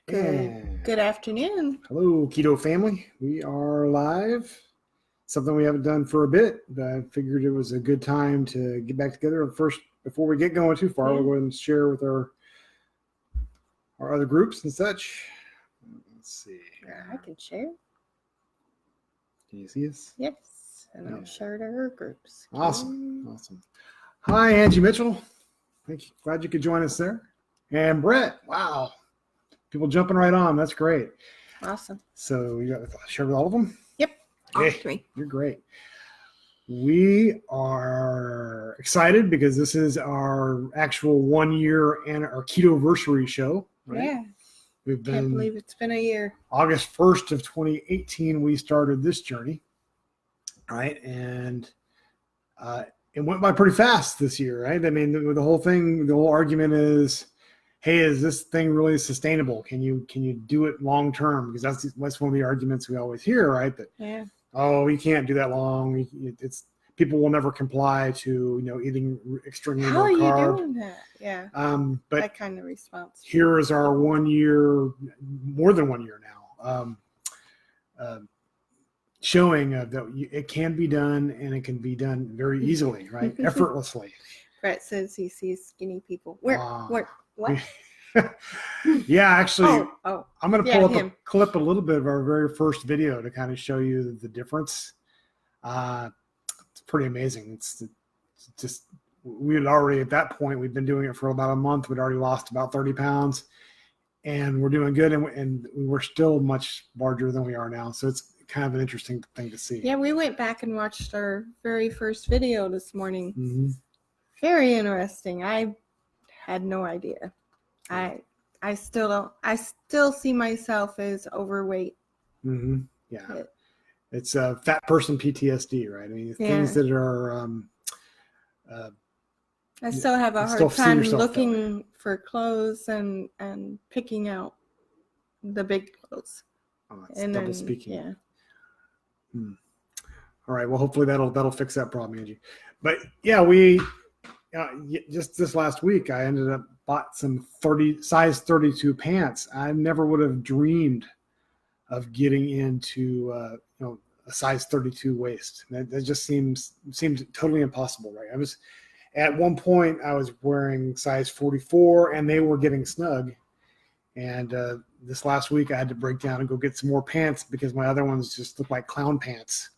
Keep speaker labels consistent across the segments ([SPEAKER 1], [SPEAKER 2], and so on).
[SPEAKER 1] Good afternoon.
[SPEAKER 2] Hello, Keto family. We are live. Something we haven't done for a bit, but I figured it was a good time to get back together. First, before we get going too far, we'll go ahead and share with our other groups and such. Let's see.
[SPEAKER 1] I can share.
[SPEAKER 2] Can you see us?
[SPEAKER 1] Yes, and I'll share to our groups.
[SPEAKER 2] Awesome. Hi, Angie Mitchell. Thank you. Glad you could join us there. And Brett. Wow. People jumping right on. That's great.
[SPEAKER 1] Awesome.
[SPEAKER 2] So you got to share with all of them?
[SPEAKER 1] Yep.
[SPEAKER 2] All
[SPEAKER 1] three.
[SPEAKER 2] You're great. We are excited because this is our actual 1 year and our Ketoversary show. Right?
[SPEAKER 1] Yeah. Can't believe it's been a year.
[SPEAKER 2] August 1st of 2018, we started this journey. Right. And it went by pretty fast this year. Right. I mean, the whole argument is, hey, is this thing really sustainable? Can you do it long term? Because that's one of the arguments we always hear, right? That you can't do that long. It's people will never comply to eating extremely low carb.
[SPEAKER 1] How are you doing that? Yeah.
[SPEAKER 2] But
[SPEAKER 1] that kind of response.
[SPEAKER 2] Here is our 1 year, more than 1 year now, showing that it can be done and it can be done very easily, right? Effortlessly.
[SPEAKER 1] Brett says he sees skinny people. Where? What?
[SPEAKER 2] Yeah, actually, I'm going to pull up
[SPEAKER 1] him.
[SPEAKER 2] a clip, a little bit of our very first video to kind of show you the difference. It's pretty amazing. It's just, we had already, at that point, we've been doing it for about a month. We'd already lost about 30 pounds and we're doing good. And we're still much larger than we are now. So it's kind of an interesting thing to see.
[SPEAKER 1] Yeah, we went back and watched our very first video this morning.
[SPEAKER 2] Mm-hmm.
[SPEAKER 1] Very interesting. I had no idea. I still don't. I still see myself as overweight.
[SPEAKER 2] Mm-hmm. Yeah, it's a fat person PTSD, right? I mean, things that are.
[SPEAKER 1] I still have a hard time looking for clothes and picking out the big clothes.
[SPEAKER 2] Oh, that's double speaking. Yeah. All right. Well, hopefully that'll fix that problem, Angie. But yeah, we. Just this last week, I ended up bought some size 32 pants. I never would have dreamed of getting into a size 32 waist. That just seemed totally impossible, right? I was at one point I was wearing size 44, and they were getting snug. And this last week, I had to break down and go get some more pants because my other ones just looked like clown pants.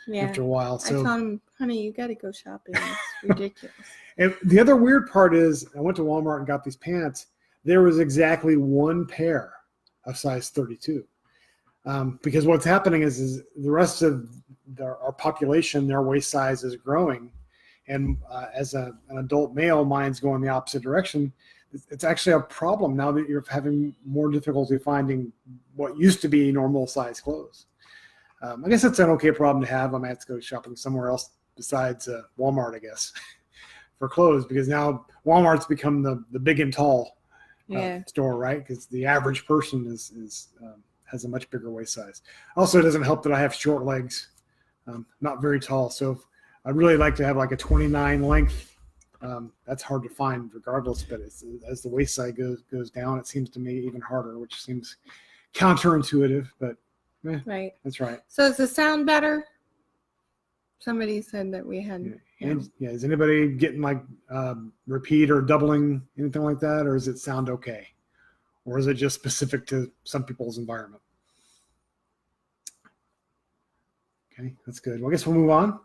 [SPEAKER 2] Yeah. After a while, so
[SPEAKER 1] I told him, honey, you got to go shopping. It's ridiculous.
[SPEAKER 2] And the other weird part is I went to Walmart and got these pants. There was exactly one pair of size 32. Because what's happening is the rest of our population, their waist size is growing. And as an adult male, mine's going the opposite direction. It's actually a problem now that you're having more difficulty finding what used to be normal size clothes. I guess it's an okay problem to have. I might have to go shopping somewhere else besides Walmart, I guess, for clothes, because now Walmart's become the big and tall store, right? Because the average person has a much bigger waist size. Also, it doesn't help that I have short legs, not very tall. So I'd really like to have like a 29 length. That's hard to find regardless, but as the waist size goes down, it seems to me even harder, which seems counterintuitive, but
[SPEAKER 1] right.
[SPEAKER 2] That's right.
[SPEAKER 1] So does the sound better? Somebody said that we had.
[SPEAKER 2] Is anybody getting like repeat or doubling, anything like that? Or does it sound okay? Or is it just specific to some people's environment? Okay, that's good. Well, I guess we'll move on.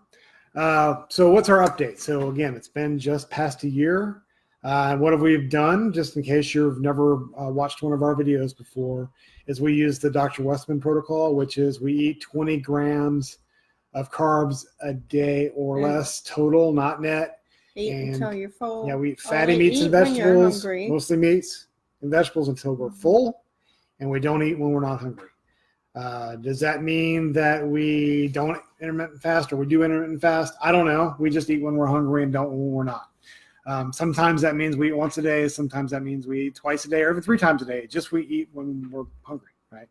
[SPEAKER 2] So what's our update? So again, it's been just past a year. What have we done, just in case you've never watched one of our videos before, is we use the Dr. Westman protocol, which is we eat 20 grams of carbs a day or less total, not net.
[SPEAKER 1] Eat until you're full.
[SPEAKER 2] Yeah, we eat fatty meats and vegetables, mostly meats and vegetables until we're full, and we don't eat when we're not hungry. Does that mean that we don't intermittent fast or we do intermittent fast? I don't know. We just eat when we're hungry and don't when we're not. Sometimes that means we eat once a day. Sometimes that means we eat twice a day or even 3 times a day. Just we eat when we're hungry, right?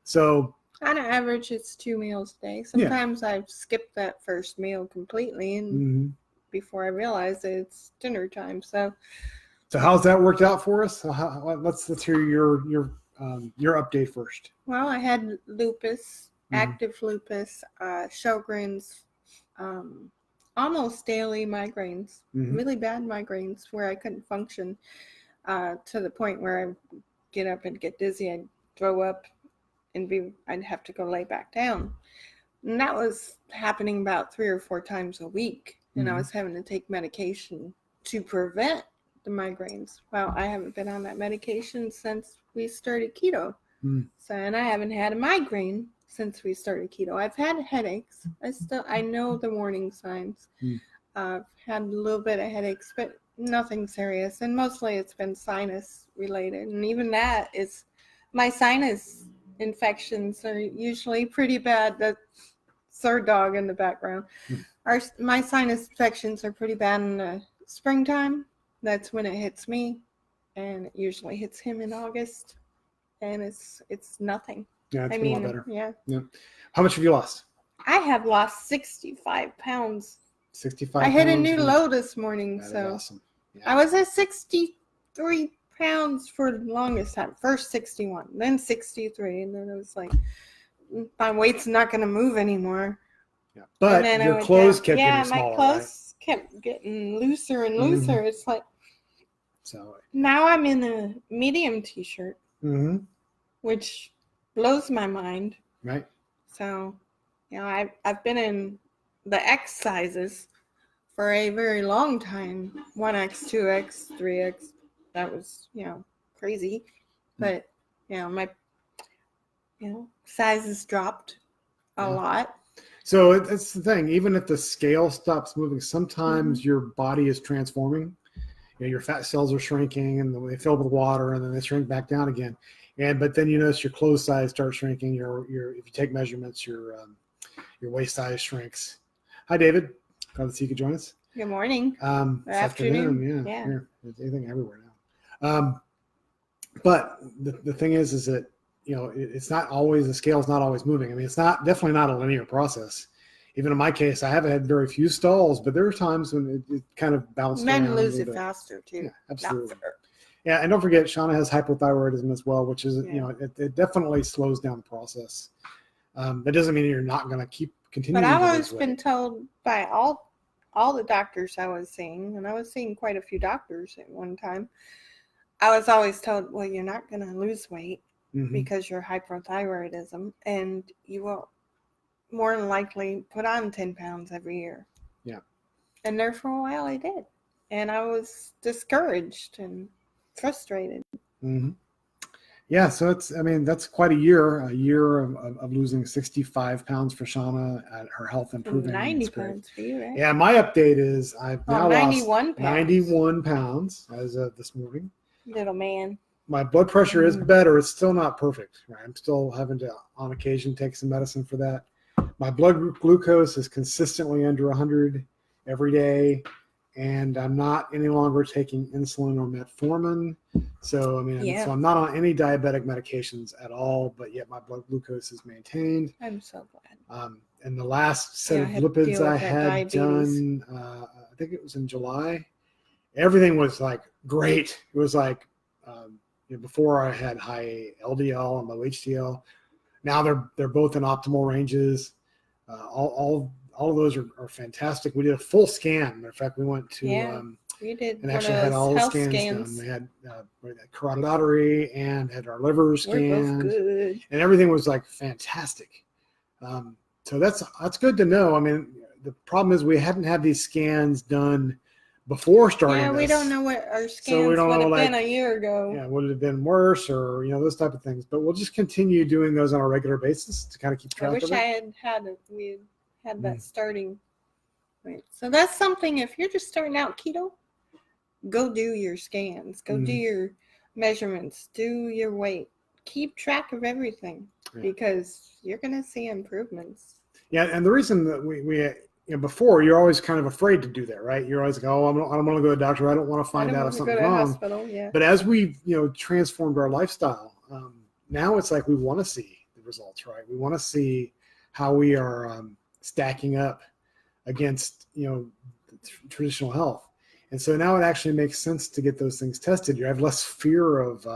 [SPEAKER 2] So
[SPEAKER 1] on average, it's 2 meals a day. Sometimes I've skipped that first meal completely, and before I realize that it's dinner time. So
[SPEAKER 2] how's that worked out for us? So let's hear your your update first.
[SPEAKER 1] Well, I had lupus,
[SPEAKER 2] Mhm.
[SPEAKER 1] active lupus, Sjogren's, almost daily migraines,
[SPEAKER 2] Mhm.
[SPEAKER 1] really bad migraines where I couldn't function to the point where I get up and get dizzy. I'd throw up and I'd have to go lay back down. And that was happening about 3 or 4 times a week. And I
[SPEAKER 2] Mhm.
[SPEAKER 1] was having to take medication to prevent the migraines. Well, I haven't been on that medication since we started keto.
[SPEAKER 2] Mm.
[SPEAKER 1] So, and I haven't had a migraine since we started keto. I've had headaches. I know the warning signs.
[SPEAKER 2] Mm.
[SPEAKER 1] I've had a little bit of headaches, but nothing serious. And mostly it's been sinus related. And even that is, my sinus infections are usually pretty bad. That's our dog in the background. My sinus infections are pretty bad in the springtime. That's when it hits me, and it usually hits him in August. And it's nothing.
[SPEAKER 2] Yeah, it's been a lot better.
[SPEAKER 1] Yeah.
[SPEAKER 2] Yeah. How much have you lost?
[SPEAKER 1] I have lost 65 pounds.
[SPEAKER 2] 65
[SPEAKER 1] I hit a
[SPEAKER 2] pounds?
[SPEAKER 1] new low this morning.
[SPEAKER 2] That is
[SPEAKER 1] So
[SPEAKER 2] awesome. Yeah.
[SPEAKER 1] I was at 63 pounds for the longest time. First 61, then 63. And then it was like, my weight's not going to move anymore.
[SPEAKER 2] Yeah. But
[SPEAKER 1] And then
[SPEAKER 2] your clothes kept
[SPEAKER 1] yeah,
[SPEAKER 2] getting smaller,
[SPEAKER 1] my clothes kept getting looser and looser.
[SPEAKER 2] Mhm.
[SPEAKER 1] It's like,
[SPEAKER 2] so
[SPEAKER 1] now I'm in a medium t-shirt,
[SPEAKER 2] mhm.
[SPEAKER 1] which blows my mind.
[SPEAKER 2] Right.
[SPEAKER 1] So, I've been in the X sizes for a very long time. 1X, 2X, 3X. That was, crazy. But, my, sizes dropped a lot.
[SPEAKER 2] So it's the thing. Even if the scale stops moving, sometimes
[SPEAKER 1] Mm-hmm.
[SPEAKER 2] your body is transforming. Your fat cells are shrinking, and they fill with water, and then they shrink back down again. But then you notice your clothes size starts shrinking. If you take measurements, your waist size shrinks. Hi, David. Glad to see you could join us.
[SPEAKER 1] Good morning.
[SPEAKER 2] This afternoon.
[SPEAKER 1] Yeah.
[SPEAKER 2] Here, anything everywhere now. But the thing is that it's not always, the scale's not always moving. I mean, it's definitely not a linear process. Even in my case, I haven't had very few stalls, but there are times when it kind of bounces around.
[SPEAKER 1] Men lose it faster too.
[SPEAKER 2] Yeah, absolutely. Yeah, and don't forget, Shauna has hypothyroidism as well, which is it definitely slows down the process. That doesn't mean you're not going to keep continuing.
[SPEAKER 1] But I've always been told by all the doctors I was seeing, and I was seeing quite a few doctors at one time. I was always told, well, you're not going to lose weight because you're hypothyroidism, and you will more than likely put on 10 pounds every year.
[SPEAKER 2] Yeah.
[SPEAKER 1] And there for a while I did. And I was discouraged and frustrated.
[SPEAKER 2] Mm-hmm. Yeah, so that's quite a year of losing 65 pounds for Shauna at her health improving.
[SPEAKER 1] 90 pounds for you, right?
[SPEAKER 2] Yeah, my update is I've now
[SPEAKER 1] 91
[SPEAKER 2] lost
[SPEAKER 1] pounds.
[SPEAKER 2] 91 pounds as of this morning.
[SPEAKER 1] Little man.
[SPEAKER 2] My blood pressure is better. It's still not perfect. Right? I'm still having to, on occasion, take some medicine for that. My blood glucose is consistently under 100 every day, and I'm not any longer taking insulin or metformin. So, so I'm not on any diabetic medications at all, but yet my blood glucose is maintained.
[SPEAKER 1] I'm so glad.
[SPEAKER 2] And the last set of lipids I had done, I think it was in July, everything was like great. It was like before I had high LDL and low HDL. Now they're both in optimal ranges. All of those are fantastic. We did a full scan. Matter of fact, we went to
[SPEAKER 1] we did
[SPEAKER 2] and actually had all the scans done. We had carotid artery and had our liver scanned.
[SPEAKER 1] We're both good.
[SPEAKER 2] And everything was like fantastic. So that's good to know. I mean, the problem is we hadn't had these scans done before starting.
[SPEAKER 1] Yeah, we don't know what our scans would have been a year ago.
[SPEAKER 2] Yeah, would it have been worse, or those type of things. But we'll just continue doing those on a regular basis to kind of keep track of it.
[SPEAKER 1] I wish we had that starting. Right. So that's something. If you're just starting out keto, go do your scans. Go do your measurements. Do your weight. Keep track of everything because you're going to see improvements.
[SPEAKER 2] Yeah, and the reason that we before, you're always kind of afraid to do that, right? You're always like, oh, I don't want to go to the doctor. I don't want to find out if something's wrong.
[SPEAKER 1] Hospital, yeah.
[SPEAKER 2] But as we've transformed our lifestyle, now it's like we want to see the results, right? We want to see how we are stacking up against traditional health, and so now it actually makes sense to get those things tested. You have less fear of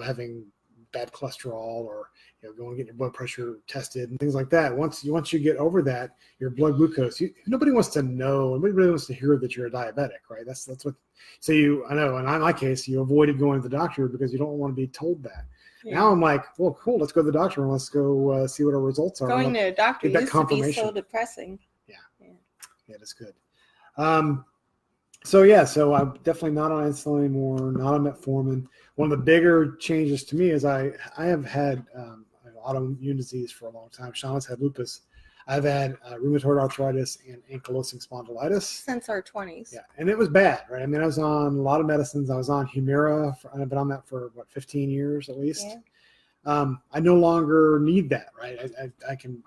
[SPEAKER 2] having bad cholesterol, or go and get your blood pressure tested and things like that. Once you get over that, your blood glucose, nobody wants to know, nobody really wants to hear that you're a diabetic, right? That's what. So I know, in my case, you avoided going to the doctor because you don't want to be told that. Yeah. Now I'm like, well, cool, let's go to the doctor and let's go see what our results are.
[SPEAKER 1] Going to a doctor used to be so depressing.
[SPEAKER 2] Yeah, that's good. So I'm definitely not on insulin anymore, not on metformin. One of the bigger changes to me is I have had autoimmune disease for a long time. Shauna's had lupus. I've had rheumatoid arthritis and ankylosing spondylitis.
[SPEAKER 1] Since our 20s.
[SPEAKER 2] Yeah, and it was bad, right? I mean, I was on a lot of medicines. I was on Humira. I've been on that for, 15 years at least. Yeah. I no longer need that, right? I can,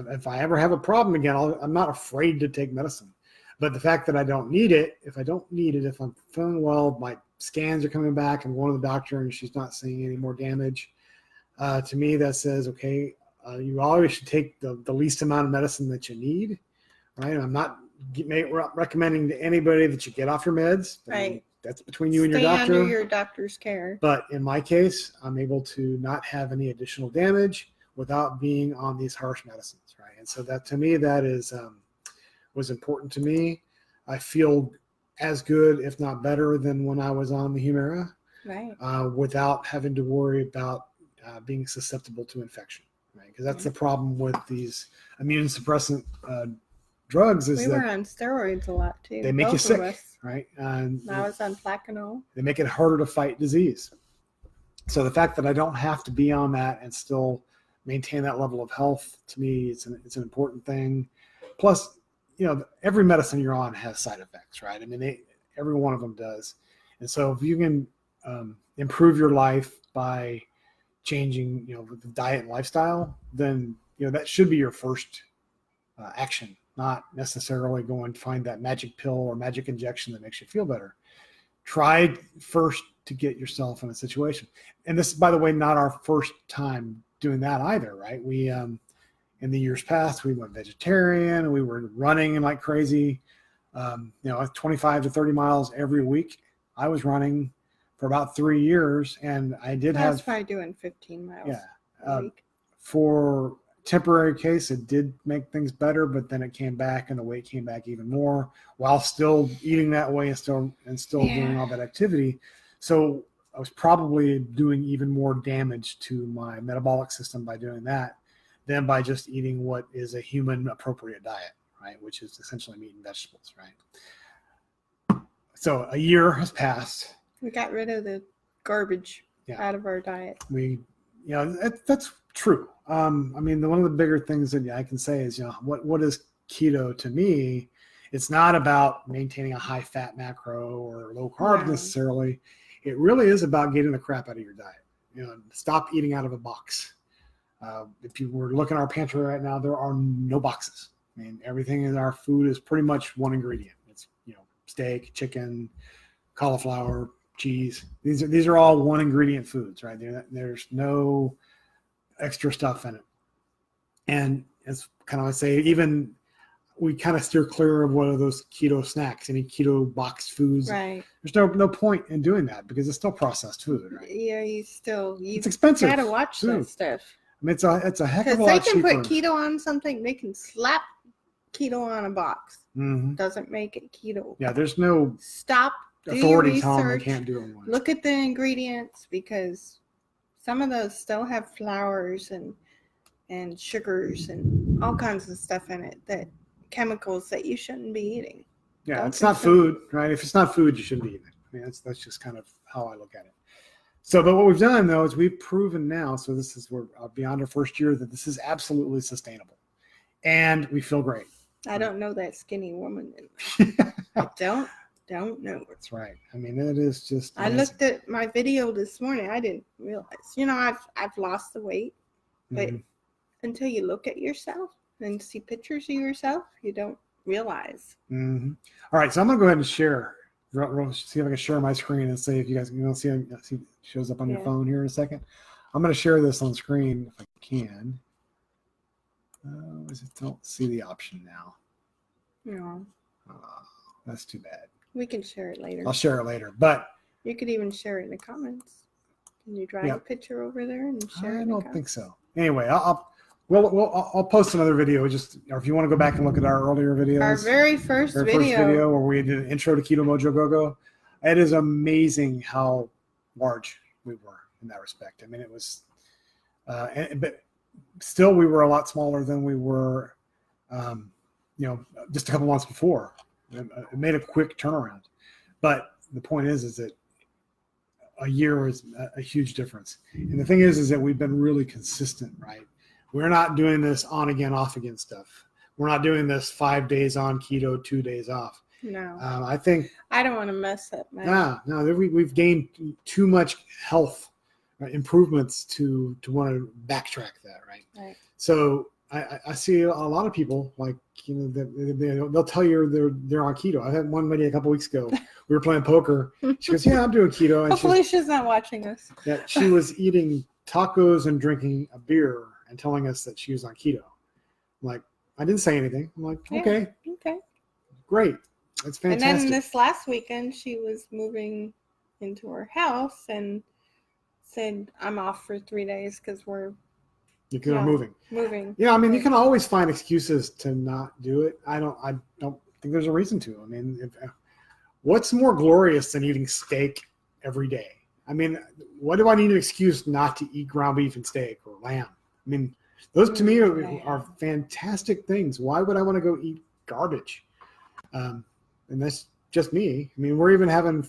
[SPEAKER 2] if I ever have a problem again, I'm not afraid to take medicine. But the fact that I don't need it, if I'm feeling well, my scans are coming back, I'm going to the doctor and she's not seeing any more damage. To me, that says, okay, you always should take the least amount of medicine that you need, right? I'm not recommending to anybody that you get off your meds.
[SPEAKER 1] Right. I mean,
[SPEAKER 2] that's between you and your doctor.
[SPEAKER 1] Stay under your doctor's care.
[SPEAKER 2] But in my case, I'm able to not have any additional damage without being on these harsh medicines, right? And so that, to me, that is was important to me. I feel as good, if not better, than when I was on the Humira,
[SPEAKER 1] right?
[SPEAKER 2] Without having to worry about being susceptible to infection, right? Because that's the problem with these immune suppressant drugs. Is
[SPEAKER 1] we were on steroids a lot too.
[SPEAKER 2] They make you sick, right?
[SPEAKER 1] I was on Plaquenil.
[SPEAKER 2] They make it harder to fight disease. So the fact that I don't have to be on that and still maintain that level of health, to me, it's an important thing. Plus, every medicine you're on has side effects, right? I mean, every one of them does. And so if you can improve your life by changing, the diet and lifestyle, then, that should be your first action, not necessarily go and find that magic pill or magic injection that makes you feel better. Try first to get yourself in a situation. And this, by the way, not our first time doing that either, right? We, in the years past, we went vegetarian. We were running like crazy, 25 to 30 miles every week. I was running for about 3 years, and I was
[SPEAKER 1] probably doing 15 miles.
[SPEAKER 2] Yeah.
[SPEAKER 1] A week.
[SPEAKER 2] For temporary case, it did make things better, but then it came back and the weight came back even more while still eating that way and still doing all that activity. So I was probably doing even more damage to my metabolic system by doing that than by just eating what is a human appropriate diet, right? Which is essentially meat and vegetables, right? So a year has passed.
[SPEAKER 1] We got rid of the garbage out of our diet.
[SPEAKER 2] That's true. I mean, one of the bigger things that I can say is, what is keto to me? It's not about maintaining a high fat macro or low carb necessarily. It really is about getting the crap out of your diet. Stop eating out of a box. If you were looking at our pantry right now, there are no boxes. I mean, everything in our food is pretty much one ingredient. It's, steak, chicken, cauliflower, cheese. These are all one ingredient foods, right? There's no extra stuff in it. And it's kind of, I say, even we kind of steer clear of one of those keto snacks, any keto boxed foods.
[SPEAKER 1] Right.
[SPEAKER 2] There's no point in doing that because it's still processed food, right?
[SPEAKER 1] Yeah, it's
[SPEAKER 2] expensive.
[SPEAKER 1] You gotta watch that stuff.
[SPEAKER 2] I mean, it's a heck of a lot cheaper.
[SPEAKER 1] Because they can put keto on something, they can slap keto on a box.
[SPEAKER 2] Mm-hmm.
[SPEAKER 1] Doesn't make it keto.
[SPEAKER 2] Yeah, there's no
[SPEAKER 1] stop.
[SPEAKER 2] Authority telling them they can't do it.
[SPEAKER 1] Look at the ingredients, because some of those still have flours and sugars and all kinds of stuff in it, that chemicals that you shouldn't be eating.
[SPEAKER 2] Yeah, it's not food, right? If it's not food, you shouldn't be eating it. I mean, that's just kind of how I look at it. So, but what we've done though is we've proven now, so we're beyond our first year, that this is absolutely sustainable, and we feel great.
[SPEAKER 1] I don't know that skinny woman. I don't know.
[SPEAKER 2] That's right. I mean, it is just.
[SPEAKER 1] I looked at my video this morning. I didn't realize. I've lost the weight, but until you look at yourself and see pictures of yourself, you don't realize.
[SPEAKER 2] Mm-hmm. All right, so I'm gonna go ahead and share. See if I can share my screen and see if you guys can see it shows up on your phone here in a second. I'm going to share this on screen if I can. Don't see the option now.
[SPEAKER 1] No.
[SPEAKER 2] That's too bad.
[SPEAKER 1] We can share it later.
[SPEAKER 2] I'll share it later, but
[SPEAKER 1] you could even share it in the comments. Can you drive a picture over there and share it?
[SPEAKER 2] I don't think so. Anyway, I'll post another video, or if you want to go back and look at our earlier videos.
[SPEAKER 1] Our very first video
[SPEAKER 2] where we did an intro to Keto Mojo Go-Go. It is amazing how large we were in that respect. I mean, it was, but still we were a lot smaller than we were, just a couple months before. It made a quick turnaround. But the point is that a year is a huge difference. And the thing is that we've been really consistent, right? We're not doing this on again, off again stuff. We're not doing this 5 days on keto, 2 days off.
[SPEAKER 1] No.
[SPEAKER 2] I think
[SPEAKER 1] I don't want to mess up, man.
[SPEAKER 2] No, we've gained too much health improvements to want to backtrack that, right?
[SPEAKER 1] Right.
[SPEAKER 2] So I see a lot of people they'll tell you they're on keto. I had one lady a couple weeks ago. We were playing poker. She goes, "Yeah, I'm doing keto." And
[SPEAKER 1] hopefully she's not watching us.
[SPEAKER 2] Yeah, she was eating tacos and drinking a beer and telling us that she was on keto. I'm like, I didn't say anything. I'm like, okay, great, that's fantastic.
[SPEAKER 1] And then this last weekend, she was moving into her house and said, "I'm off for 3 days because we're."
[SPEAKER 2] You're moving.
[SPEAKER 1] Yeah,
[SPEAKER 2] I mean, you can always find excuses to not do it. I don't think there's a reason to. I mean, what's more glorious than eating steak every day? I mean, what do I need an excuse not to eat ground beef and steak or lamb? I mean, those to me are fantastic things. Why would I want to go eat garbage? And that's just me. I mean, we're even having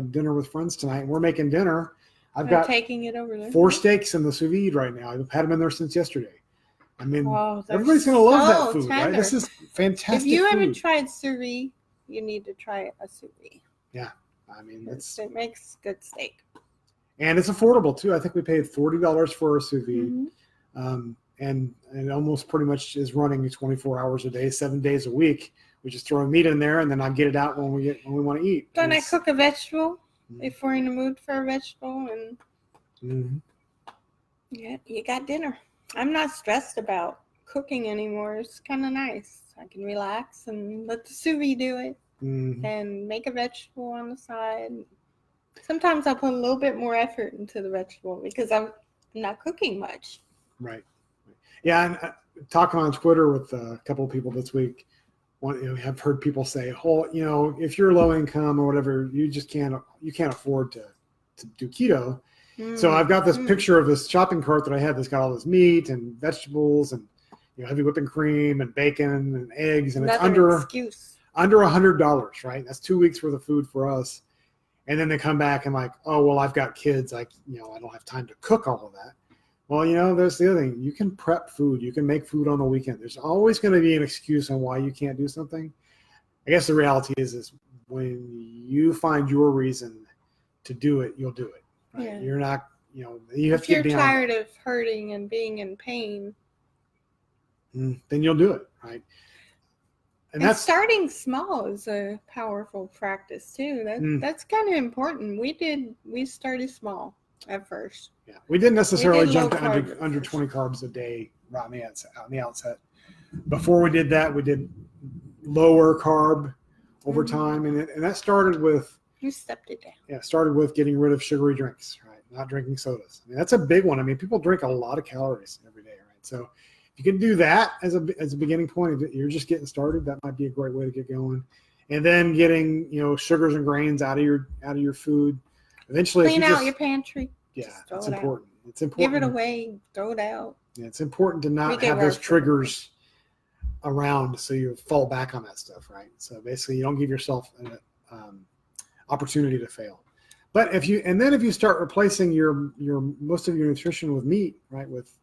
[SPEAKER 2] dinner with friends tonight. And we're making dinner. I've got
[SPEAKER 1] taking it over there.
[SPEAKER 2] 4 steaks in the sous vide right now. I've had them in there since yesterday. I mean, everybody's going to
[SPEAKER 1] so
[SPEAKER 2] love that food,
[SPEAKER 1] tender.
[SPEAKER 2] right? This is fantastic.
[SPEAKER 1] If you
[SPEAKER 2] food.
[SPEAKER 1] haven't tried sous vide, you need to try a sous vide.
[SPEAKER 2] Yeah, I mean,
[SPEAKER 1] it makes good steak,
[SPEAKER 2] and it's affordable too. I think we paid $40 for a sous vide,
[SPEAKER 1] mm-hmm.
[SPEAKER 2] And it almost pretty much is running 24 hours a day, 7 days a week. We just throw meat in there, and then I get it out when we want to eat.
[SPEAKER 1] Then I cook a vegetable. If we're in the mood for a vegetable, and you got dinner. I'm not stressed about cooking anymore. It's kind of nice. I can relax and let the sous vide do it, and make a vegetable on the side. Sometimes I'll put a little bit more effort into the vegetable because I'm not cooking much.
[SPEAKER 2] Right. Yeah, and talking on Twitter with a couple of people this week. I've heard people say, "Oh, if you're low income or whatever, you can't afford to do keto." So I've got this picture of this shopping cart that I had that's got all this meat and vegetables and heavy whipping cream and bacon and eggs, and it's under $100, right? That's 2 weeks worth of food for us. And then they come back and like, "Oh, well, I've got kids. I don't have time to cook all of that." Well, there's the other thing. You can prep food. You can make food on the weekend. There's always going to be an excuse on why you can't do something. I guess the reality is when you find your reason to do it, you'll do it. Right?
[SPEAKER 1] Yeah.
[SPEAKER 2] You're not, you have
[SPEAKER 1] if
[SPEAKER 2] to get
[SPEAKER 1] you're
[SPEAKER 2] beyond
[SPEAKER 1] tired of hurting and being in pain,
[SPEAKER 2] then you'll do it, right?
[SPEAKER 1] And that's starting small is a powerful practice too. That's kind of important. We started small at first.
[SPEAKER 2] Yeah, we didn't necessarily jump to under 20 carbs a day right on the outset. Before we did that, we did lower carb over time, and that started with.
[SPEAKER 1] You stepped it down. Yeah,
[SPEAKER 2] started with getting rid of sugary drinks, right? Not drinking sodas. I mean, that's a big one. I mean, people drink a lot of calories every day, right? So if you can do that as a beginning point, if you're just getting started, that might be a great way to get going. And then getting sugars and grains out of your food. Eventually,
[SPEAKER 1] clean out your pantry.
[SPEAKER 2] Yeah, it's important. It's important.
[SPEAKER 1] Give it away. Throw it out.
[SPEAKER 2] Yeah, it's important to not have those triggers around, so you fall back on that stuff, right? So basically, you don't give yourself an opportunity to fail. But if you start replacing your most of your nutrition with meat, right, with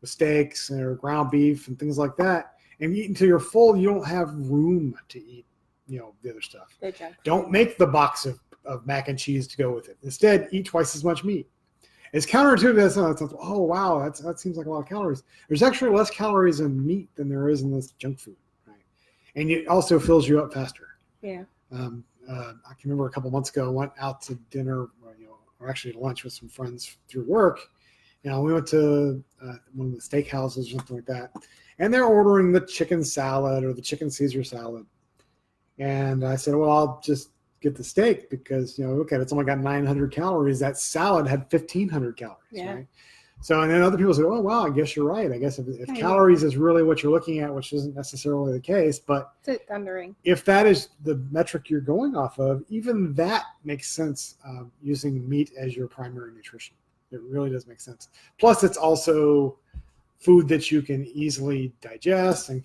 [SPEAKER 2] steaks or ground beef and things like that, and eat until you're full, you don't have room to eat, the other stuff. Don't make the box of mac and cheese to go with it. Instead, eat twice as much meat. It's counterintuitive. Sounds, oh wow, that seems like a lot of calories. There's actually less calories in meat than there is in this junk food, right? And it also fills you up faster.
[SPEAKER 1] Yeah.
[SPEAKER 2] I can remember a couple months ago, I went out to dinner, or actually lunch with some friends through work. We went to one of the steakhouses or something like that, and they're ordering the chicken salad or the chicken Caesar salad. And I said, well, I'll just get the steak because, okay, it's only got 900 calories. That salad had 1,500 calories, right? So, and then other people say, oh, wow, I guess you're right. I guess if calories is really what you're looking at, which isn't necessarily the case, but
[SPEAKER 1] thundering.
[SPEAKER 2] If that is the metric you're going off of, even that makes sense, using meat as your primary nutrition. It really does make sense. Plus, it's also food that you can easily digest and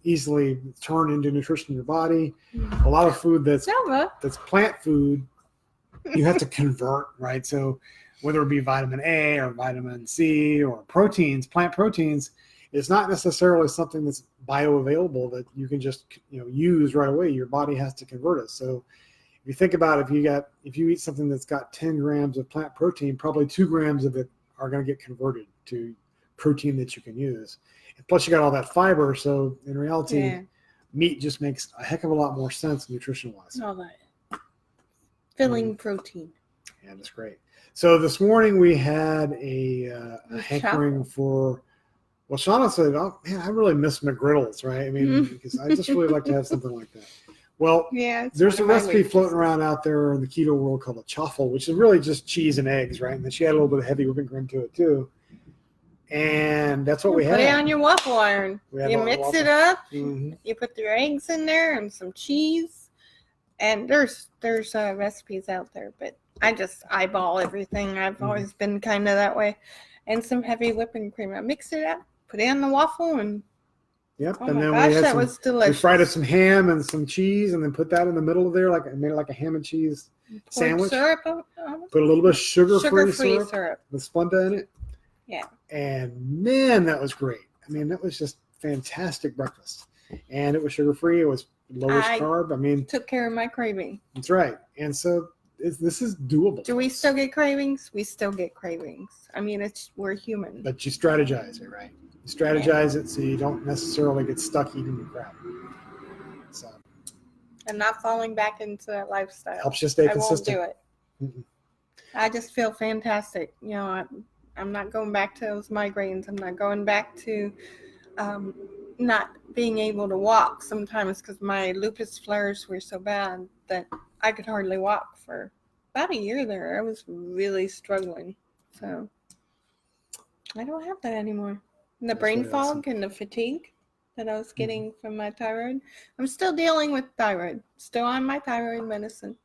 [SPEAKER 2] easily turn into nutrition in your body. A lot of food that's plant food, you have to convert, right? So whether it be vitamin A or vitamin C or proteins, plant proteins, it's not necessarily something that's bioavailable that you can just use right away. Your body has to convert it. So if you think about it, if you eat something that's got 10 grams of plant protein, probably 2 grams of it are going to get converted to protein that you can use. And plus you got all that fiber. So in reality, meat just makes a heck of a lot more sense nutrition wise.
[SPEAKER 1] All that filling protein.
[SPEAKER 2] Yeah, that's great. So this morning we had a hankering for, well, Shauna said, oh man, I really miss McGriddles, right? I mean, because I just really like to have something like that. Well, there's a recipe floating around out there in the keto world called a chaffle, which is really just cheese and eggs, right? And then she had a little bit of heavy whipping cream to it too. And that's what we had.
[SPEAKER 1] Put it on your waffle iron. You mix it up. Mm-hmm. You put your eggs in there and some cheese. And there's recipes out there, but I just eyeball everything. I've always been kind of that way. And some heavy whipping cream. I mix it up, put it on the waffle, and
[SPEAKER 2] and then that was delicious. We fried up some ham and some cheese, and then put that in the middle of there, I made it like a ham and cheese sandwich.
[SPEAKER 1] Syrup.
[SPEAKER 2] Put a little bit of sugar-free syrup with Splenda in it.
[SPEAKER 1] Yeah.
[SPEAKER 2] And man, that was great. I mean, that was just fantastic breakfast. And it was sugar-free. It was lowest carb. I mean,
[SPEAKER 1] took care of my craving.
[SPEAKER 2] That's right. And so this is doable.
[SPEAKER 1] Do we still get cravings? We still get cravings. I mean, we're human.
[SPEAKER 2] But you strategize it, right? You strategize it so you don't necessarily get stuck eating the crap. So.
[SPEAKER 1] And not falling back into that lifestyle.
[SPEAKER 2] Helps you stay consistent.
[SPEAKER 1] I won't do it. I just feel fantastic. I'm not going back to those migraines. I'm not going back to not being able to walk sometimes because my lupus flares were so bad that I could hardly walk for about a year there. I was really struggling. So I don't have that anymore. And the brain fog and the fatigue that I was getting from my thyroid. I'm still dealing with thyroid. Still on my thyroid medicine.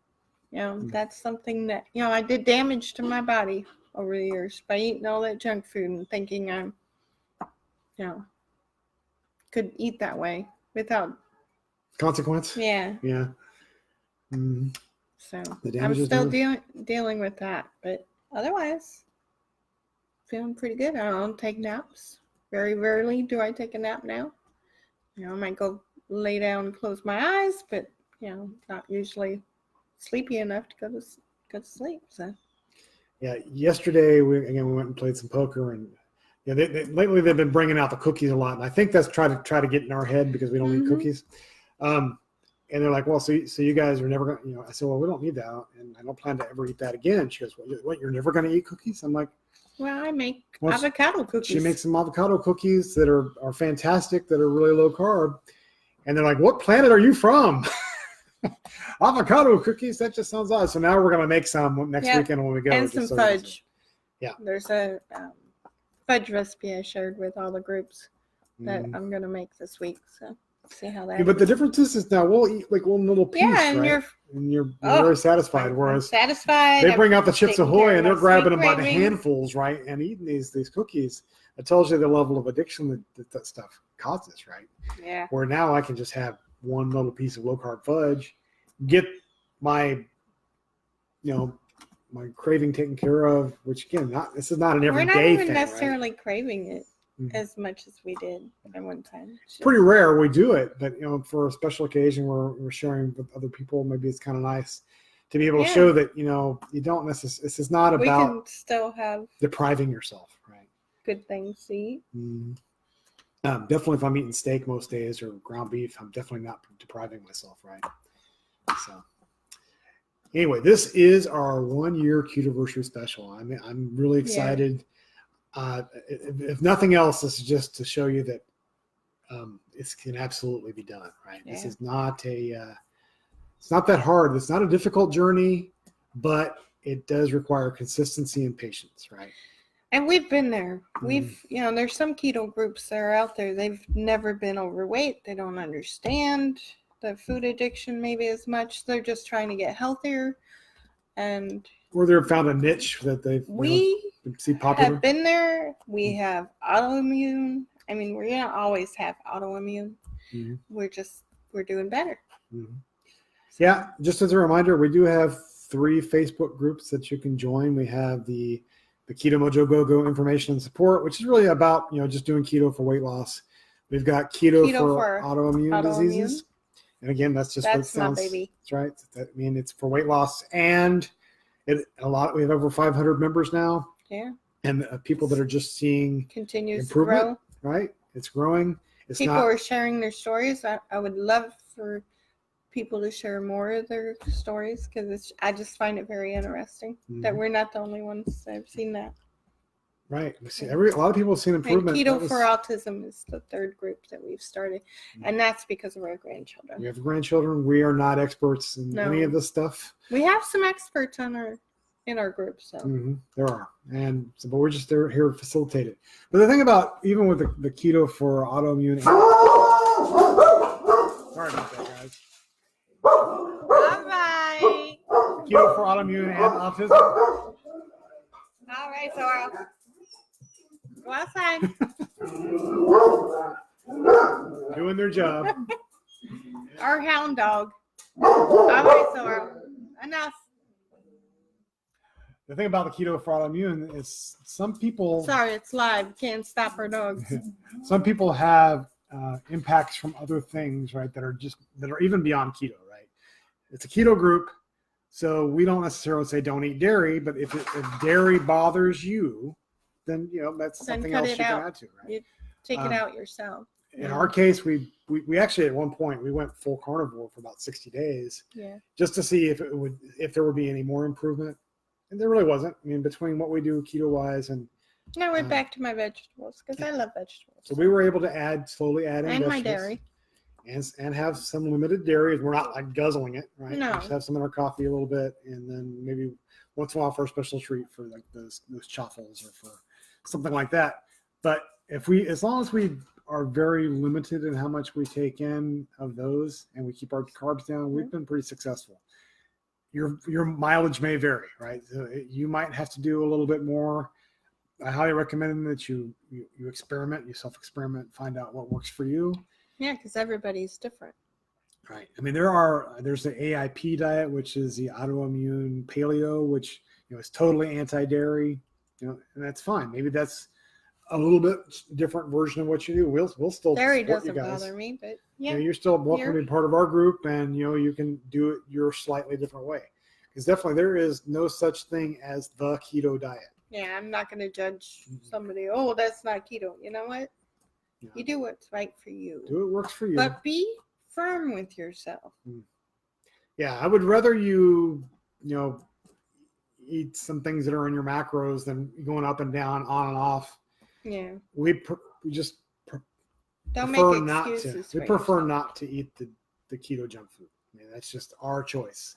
[SPEAKER 1] That's something that, I did damage to my body over the years by eating all that junk food and thinking I'm, could eat that way without
[SPEAKER 2] consequence.
[SPEAKER 1] Yeah.
[SPEAKER 2] Mm-hmm.
[SPEAKER 1] So I'm still dealing with that, but otherwise feeling pretty good. I don't take naps. Very rarely do I take a nap now. I might go lay down and close my eyes, but not usually sleepy enough to go to sleep. So
[SPEAKER 2] yeah, yesterday we went and played some poker, and lately they've been bringing out the cookies a lot, and I think that's try to get in our head because we don't eat cookies. And they're like, well, so you guys are never going to, I said, well, we don't need that, and I don't plan to ever eat that again. She goes, what, you're never going to eat cookies? I'm like,
[SPEAKER 1] well, I make avocado cookies.
[SPEAKER 2] She makes some avocado cookies that are fantastic, that are really low carb. And they're like, what planet are you from? Avocado cookies? That just sounds odd. So now we're going to make some next weekend when we go.
[SPEAKER 1] And some fudge.
[SPEAKER 2] Yeah.
[SPEAKER 1] There's a fudge recipe I shared with all the groups that I'm going to make this week. So see how that
[SPEAKER 2] but the difference is now we'll eat like one little piece,
[SPEAKER 1] and
[SPEAKER 2] right? You're very satisfied. Whereas
[SPEAKER 1] they
[SPEAKER 2] bring out the Chips Ahoy and they're grabbing them by the handfuls, right? And eating these cookies. It tells you the level of addiction that stuff causes, right?
[SPEAKER 1] Yeah.
[SPEAKER 2] Where now I can just have one little piece of low carb fudge, get my, my craving taken care of, which again, this is not an everyday thing.
[SPEAKER 1] We're not even
[SPEAKER 2] thing,
[SPEAKER 1] necessarily craving it as much as we did at one time.
[SPEAKER 2] It's pretty rare we do it, but for a special occasion where we're sharing with other people, maybe it's kind of nice to be able to show that you don't necessarily. This is not about. We
[SPEAKER 1] can still have
[SPEAKER 2] depriving yourself, right?
[SPEAKER 1] Good things to eat.
[SPEAKER 2] Definitely, if I'm eating steak most days or ground beef, I'm definitely not depriving myself, right? So. Anyway, this is our 1-year Ketoversary Special. I'm really excited. If nothing else, this is just to show you that it can absolutely be done, right? Yeah. This is not It's not that hard. It's not a difficult journey, but it does require consistency and patience, right?
[SPEAKER 1] And we've been there. There's some keto groups that are out there. They've never been overweight. They don't understand the food addiction maybe as much. They're just trying to get healthier.
[SPEAKER 2] Or they've found a niche that
[SPEAKER 1] we
[SPEAKER 2] see popular.
[SPEAKER 1] have been there. We have autoimmune. I mean, we're going to always have autoimmune.
[SPEAKER 2] Mm-hmm.
[SPEAKER 1] We're doing better.
[SPEAKER 2] Mm-hmm. Yeah, just as a reminder, we do have 3 Facebook groups that you can join. We have the Keto Mojo Go information and support, which is really about just doing keto for weight loss. We've got keto for autoimmune diseases, and again, that's what it sounds. My baby. That's right. I mean, it's for weight loss, and we have over 500 members now.
[SPEAKER 1] Yeah,
[SPEAKER 2] and people that are just seeing
[SPEAKER 1] continues
[SPEAKER 2] improvement.
[SPEAKER 1] To grow.
[SPEAKER 2] Right, it's growing.
[SPEAKER 1] People are sharing their stories. I would love for people to share more of their stories because I just find it very interesting that we're not the only ones that have seen that.
[SPEAKER 2] Right. We see a lot of people have seen improvement.
[SPEAKER 1] And Keto for Autism is the 3rd group that we've started, and that's because of our grandchildren.
[SPEAKER 2] We have grandchildren. We are not experts in any of this stuff.
[SPEAKER 1] We have some experts in our group, so
[SPEAKER 2] there are, but we're just here to facilitate it. But the thing about even with the keto for autoimmune. Sorry about that, guys.
[SPEAKER 1] Bye-bye.
[SPEAKER 2] Keto for autoimmune and autism.
[SPEAKER 1] All right, so I'll go outside.
[SPEAKER 2] Doing their job.
[SPEAKER 1] Our hound dog. All right, so enough.
[SPEAKER 2] The thing about the keto for autoimmune is some people.
[SPEAKER 1] Sorry, it's live. Can't stop our dogs.
[SPEAKER 2] Some people have impacts from other things, right? That are even beyond keto, right? It's a keto group, so we don't necessarily say don't eat dairy, but if dairy bothers you, then that's something else you can add to, right?
[SPEAKER 1] You take it out yourself.
[SPEAKER 2] In our case, we actually at one point we went full carnivore for about 60 days, just to see if there would be any more improvement, and there really wasn't. I mean, between what we do keto wise and
[SPEAKER 1] I went back to my vegetables because I love vegetables.
[SPEAKER 2] So we were able to slowly add in
[SPEAKER 1] and
[SPEAKER 2] vegetables.
[SPEAKER 1] My dairy.
[SPEAKER 2] And have some limited dairy. We're not like guzzling it, right?
[SPEAKER 1] No.
[SPEAKER 2] We just have some in our coffee a little bit, and then maybe once in a while for a special treat for like those chaffles or for something like that. But as long as we are very limited in how much we take in of those, and we keep our carbs down, we've been pretty successful. Your mileage may vary, right? So you might have to do a little bit more. I highly recommend that you experiment, you self-experiment, find out what works for you.
[SPEAKER 1] Yeah, because everybody's different.
[SPEAKER 2] Right. I mean, there's the AIP diet, which is the autoimmune paleo, which is totally anti-dairy, and that's fine. Maybe that's a little bit different version of what you do. We'll still
[SPEAKER 1] dairy
[SPEAKER 2] support
[SPEAKER 1] doesn't
[SPEAKER 2] you guys.
[SPEAKER 1] bother me, but
[SPEAKER 2] you're still welcome to be part of our group, and you can do it your slightly different way. Because definitely there is no such thing as the keto diet.
[SPEAKER 1] Yeah, I'm not going to judge somebody. Oh, that's not keto. You know what? Yeah. You do what's right for you.
[SPEAKER 2] Do what works for you.
[SPEAKER 1] But be firm with yourself.
[SPEAKER 2] Yeah, I would rather you eat some things that are in your macros than going up and down, on and off.
[SPEAKER 1] Yeah.
[SPEAKER 2] We just
[SPEAKER 1] don't
[SPEAKER 2] prefer
[SPEAKER 1] make
[SPEAKER 2] not
[SPEAKER 1] excuses.
[SPEAKER 2] To. We prefer not to eat the keto junk food. I mean, that's just our choice.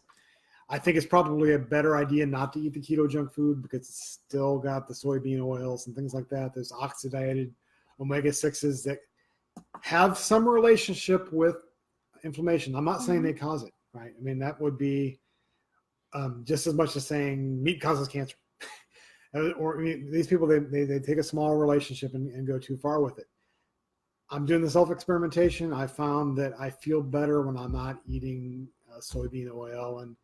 [SPEAKER 2] I think it's probably a better idea not to eat the keto junk food because it's still got the soybean oils and things like that. There's oxidated omega-6s that have some relationship with inflammation. I'm not saying they cause it, right? I mean, that would be just as much as saying meat causes cancer. Or these people, they take a small relationship and go too far with it. I'm doing the self-experimentation. I found that I feel better when I'm not eating soybean oil and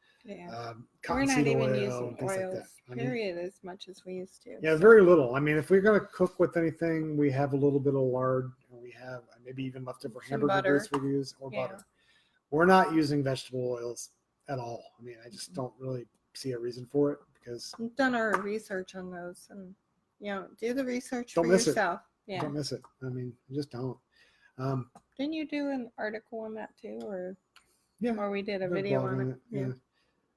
[SPEAKER 2] cottonseed oil and things like that.
[SPEAKER 1] Period, as much as we used to.
[SPEAKER 2] Yeah, very little. I mean, if we're going to cook with anything, we have a little bit of lard, and we have maybe even leftover hamburger grease we use, or butter. We're not using vegetable oils at all. I mean, I just don't really see a reason for it because
[SPEAKER 1] we've done our research on those, and do the research
[SPEAKER 2] for
[SPEAKER 1] yourself.
[SPEAKER 2] Yeah, don't miss it. I mean, just don't.
[SPEAKER 1] Didn't you do an article on that too, or we did a
[SPEAKER 2] They're
[SPEAKER 1] video on it?
[SPEAKER 2] Yeah.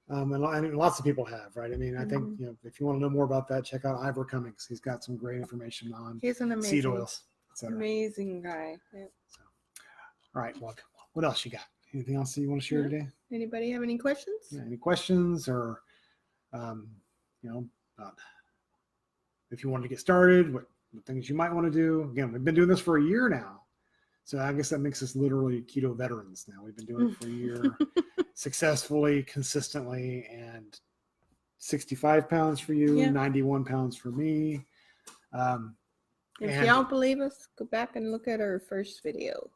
[SPEAKER 2] And lots of people have, right? I mean, I think if you want to know more about that, check out Ivor Cummings. He's got some great information on seed oils, etc.
[SPEAKER 1] Amazing guy. Yeah.
[SPEAKER 2] So, all right, well, what else you got? anything else that you want to share
[SPEAKER 1] No.
[SPEAKER 2] today?
[SPEAKER 1] Anybody have any questions?
[SPEAKER 2] Yeah, any questions or, about if you want to get started, what things you might want to do? Again, we've been doing this for a year now. So I guess that makes us literally keto veterans now. We've been doing it for a year successfully, consistently, and 65 pounds for you,
[SPEAKER 1] Yeah.
[SPEAKER 2] 91 pounds for me.
[SPEAKER 1] If
[SPEAKER 2] And-
[SPEAKER 1] y'all believe us, go back and look at our first video.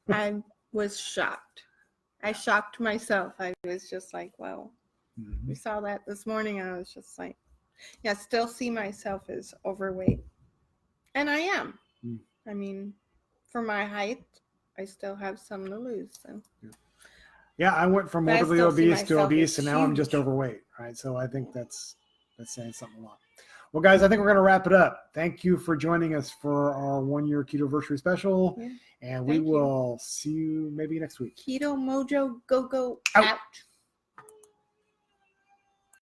[SPEAKER 1] I was shocked. I shocked myself. I was just like, wow.
[SPEAKER 2] Mhm.
[SPEAKER 1] We saw that this morning. I was just like, yeah, I still see myself as overweight. And I am.
[SPEAKER 2] Mm.
[SPEAKER 1] I mean, for my height, I still have some to lose. So.
[SPEAKER 2] Yeah, I went from
[SPEAKER 1] But I
[SPEAKER 2] morbidly
[SPEAKER 1] still see
[SPEAKER 2] obese to
[SPEAKER 1] myself
[SPEAKER 2] obese,
[SPEAKER 1] as
[SPEAKER 2] and now I'm just
[SPEAKER 1] huge.
[SPEAKER 2] overweight, right? So I think that's saying something a lot. Well, guys, I think we're going to wrap it up. Thank you for joining us for our 1-year Ketoversary special,
[SPEAKER 1] Yeah.
[SPEAKER 2] and we
[SPEAKER 1] Thank you.
[SPEAKER 2] will see you maybe next week.
[SPEAKER 1] Keto Mojo Go
[SPEAKER 2] Out.
[SPEAKER 1] out.